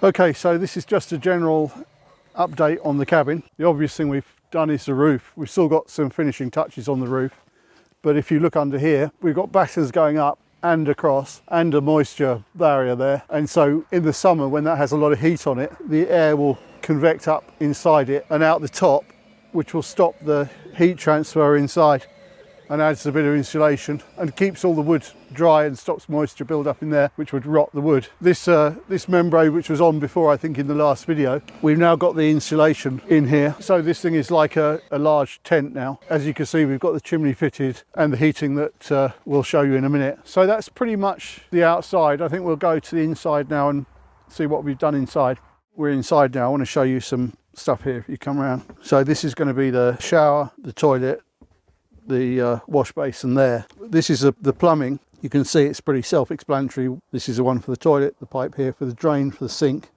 Okay, so this is just a general update on the cabin. The obvious thing we've done is the roof. We've still got some finishing touches on the roof, but if you look under here, we've got battens going up and across and a moisture barrier there, and so in the summer when that has a lot of heat on it, the air will convect up inside it and out the top, which will stop the heat transfer inside and adds a bit of insulation and keeps all the wood dry and stops moisture build up in there, which would rot the wood. This membrane, which was on before, I think in the last video, we've now got the insulation in here. So this thing is like a large tent now. As you can see, we've got the chimney fitted and the heating that we'll show you in a minute. So that's pretty much the outside. I think we'll go to the inside now and see what we've done inside. We're inside now. I want to show you some stuff here if you come around. So this is going to be the shower, the toilet, the wash basin there. This is the plumbing. You can see it's pretty self-explanatory. This is the one for the toilet, the pipe here for the drain for the sink.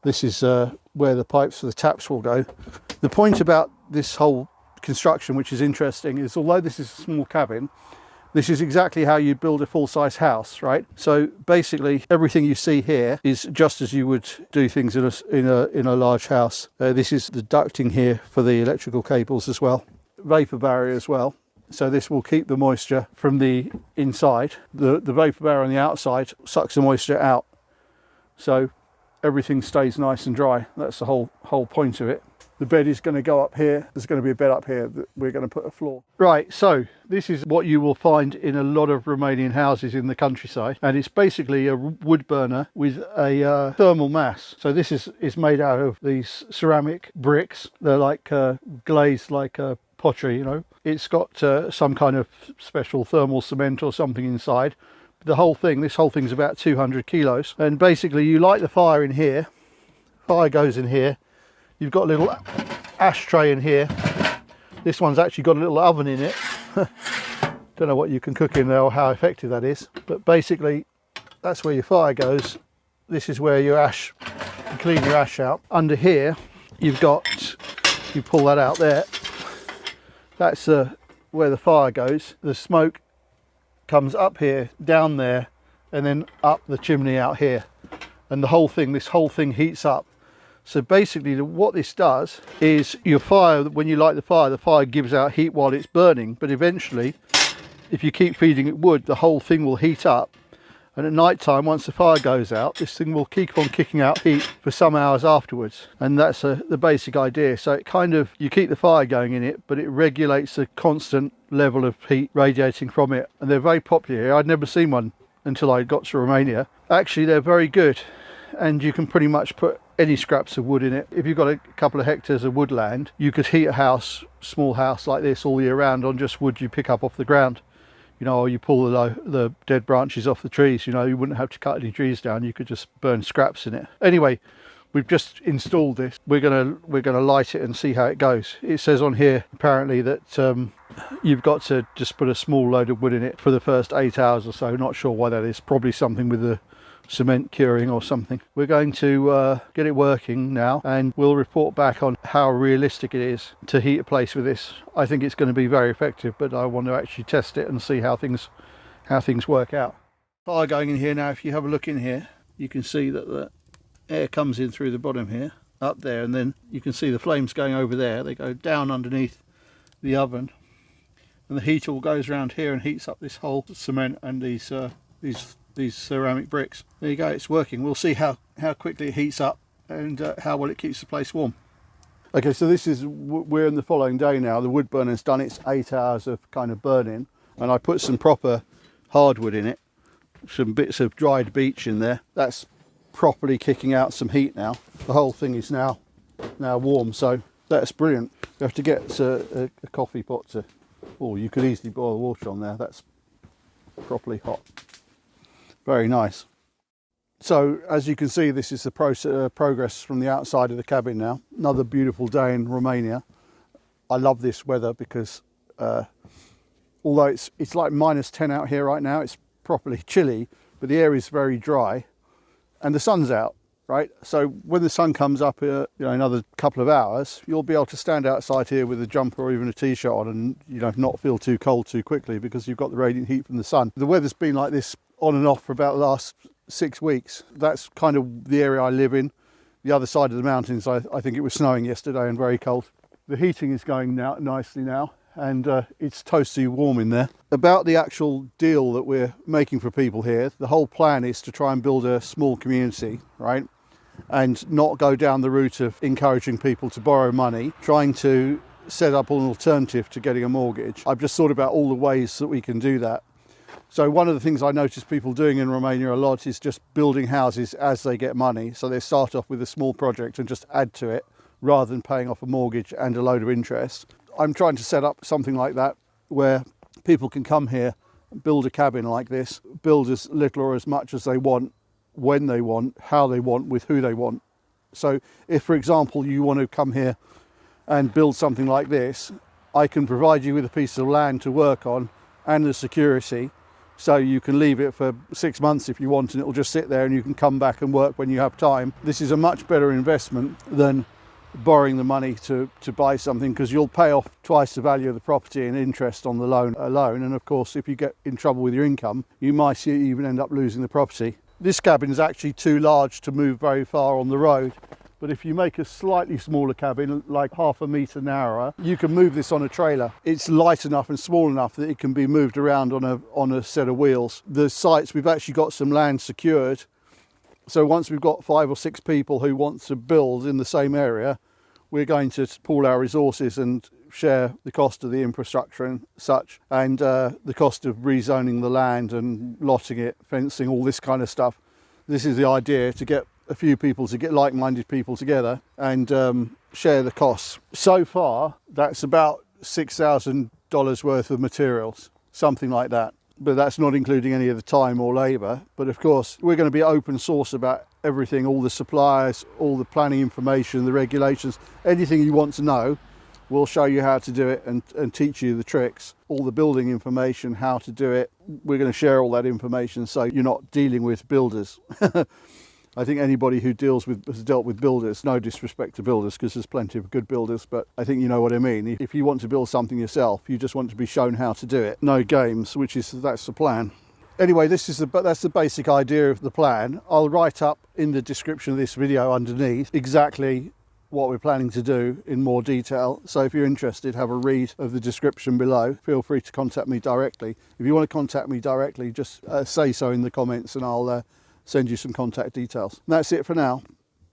This is where the pipes for the taps will go. The point about this whole construction, which is interesting, is although this is a small cabin, this is exactly how you build a full-size house, right? So basically everything you see here is just as you would do things in a large house. This is the ducting here for the electrical cables as well. Vapor barrier as well, so this will keep the moisture from the inside. The vapor barrier on the outside sucks the moisture out, so everything stays nice and dry. That's the whole point of it. The bed is going to go up here. There's going to be a bed up here that we're going to put a floor. Right, so this is what you will find in a lot of Romanian houses in the countryside, and it's basically a wood burner with a thermal mass. So this is made out of these ceramic bricks. They're like glazed like pottery, you know. It's got some kind of special thermal cement or something inside. This whole thing's about 200 kilos, and basically you light the fire in here. Fire goes in here. You've got a little ashtray in here. This one's actually got a little oven in it. Don't know what you can cook in there or how effective that is, but basically that's where your fire goes. This is where your ash, you clean your ash out. Under here you've got, you pull that out there, that's where the fire goes. The smoke comes up here, down there, and then up the chimney out here, and this whole thing heats up. So basically what this does is your fire, when you light the fire gives out heat while it's burning, but eventually if you keep feeding it wood, the whole thing will heat up, and at night time, once the fire goes out, this thing will keep on kicking out heat for some hours afterwards. And that's the basic idea. So it kind of, you keep the fire going in it, but it regulates the constant level of heat radiating from it. And they're very popular here. I'd never seen one until I got to Romania. Actually, they're very good, and you can pretty much put any scraps of wood in it. If you've got a couple of hectares of woodland, you could heat a house, small house like this, all year round on just wood you pick up off the ground. You know, or you pull the dead branches off the trees. You know, you wouldn't have to cut any trees down. You could just burn scraps in it. Anyway, we've just installed this. We're gonna light it and see how it goes. It says on here apparently that you've got to just put a small load of wood in it for the first 8 hours or so. Not sure why that is. Probably something with the cement curing or something. We're going to get it working now, and we'll report back on how realistic it is to heat a place with this. I think it's going to be very effective, but I want to actually test it and see how things work out. Fire going in here now. If you have a look in here, you can see that the air comes in through the bottom here, up there, and then you can see the flames going over there. They go down underneath the oven, and the heat all goes around here and heats up this whole cement and these ceramic bricks. There you go, it's working. We'll see how quickly it heats up and how well it keeps the place warm. Okay, so we're in the following day now. The wood burner's done its 8 hours of kind of burning, and I put some proper hardwood in it, some bits of dried beech in there. That's properly kicking out some heat now. The whole thing is now warm, so that's brilliant. You have to get a coffee pot or you could easily boil water on there. That's properly hot. Very nice. So as you can see, this is the progress from the outside of the cabin now. Another beautiful day in Romania. I love this weather because although it's like -10 out here right now, it's properly chilly, but the air is very dry and the sun's out, right? So when the sun comes up another couple of hours, you'll be able to stand outside here with a jumper or even a t-shirt on and not feel too cold too quickly because you've got the radiant heat from the sun. The weather's been like this on and off for about the last 6 weeks. That's kind of the area I live in. The other side of the mountains, I think it was snowing yesterday and very cold. The heating is going now nicely now, and it's toasty warm in there. About the actual deal that we're making for people here, the whole plan is to try and build a small community, right? And not go down the route of encouraging people to borrow money, trying to set up an alternative to getting a mortgage. I've just thought about all the ways that we can do that. So one of the things I notice people doing in Romania a lot is just building houses as they get money. So they start off with a small project and just add to it rather than paying off a mortgage and a load of interest. I'm trying to set up something like that where people can come here, build a cabin like this, build as little or as much as they want, when they want, how they want, with who they want. So if, for example, you want to come here and build something like this, I can provide you with a piece of land to work on and the security, so you can leave it for 6 months if you want, and it'll just sit there and you can come back and work when you have time. This is a much better investment than borrowing the money to buy something, because you'll pay off twice the value of the property and interest on the loan alone. And of course, if you get in trouble with your income, you might even end up losing the property. This cabin is actually too large to move very far on the road, but if you make a slightly smaller cabin, like half a metre narrower, you can move this on a trailer. It's light enough and small enough that it can be moved around on a set of wheels. The sites, we've actually got some land secured, so once we've got 5 or 6 people who want to build in the same area, we're going to pool our resources and share the cost of the infrastructure and such, and the cost of rezoning the land and lotting it, fencing, all this kind of stuff. This is the idea, to get a few people, to get like-minded people together and share the costs. So far, that's about $6,000 worth of materials, something like that. But that's not including any of the time or labour. But of course, we're going to be open source about everything, all the suppliers, all the planning information, the regulations, anything you want to know. We'll show you how to do it and teach you the tricks, all the building information, how to do it. We're going to share all that information so you're not dealing with builders. I think anybody who has dealt with builders, no disrespect to builders, because there's plenty of good builders, but I think you know what I mean. If you want to build something yourself, you just want to be shown how to do it. No games, that's the plan. Anyway, that's the basic idea of the plan. I'll write up in the description of this video underneath exactly what we're planning to do in more detail. So if you're interested, have a read of the description below. Feel free to contact me directly. If you want to contact me directly, just say so in the comments and I'll send you some contact details. And that's it for now.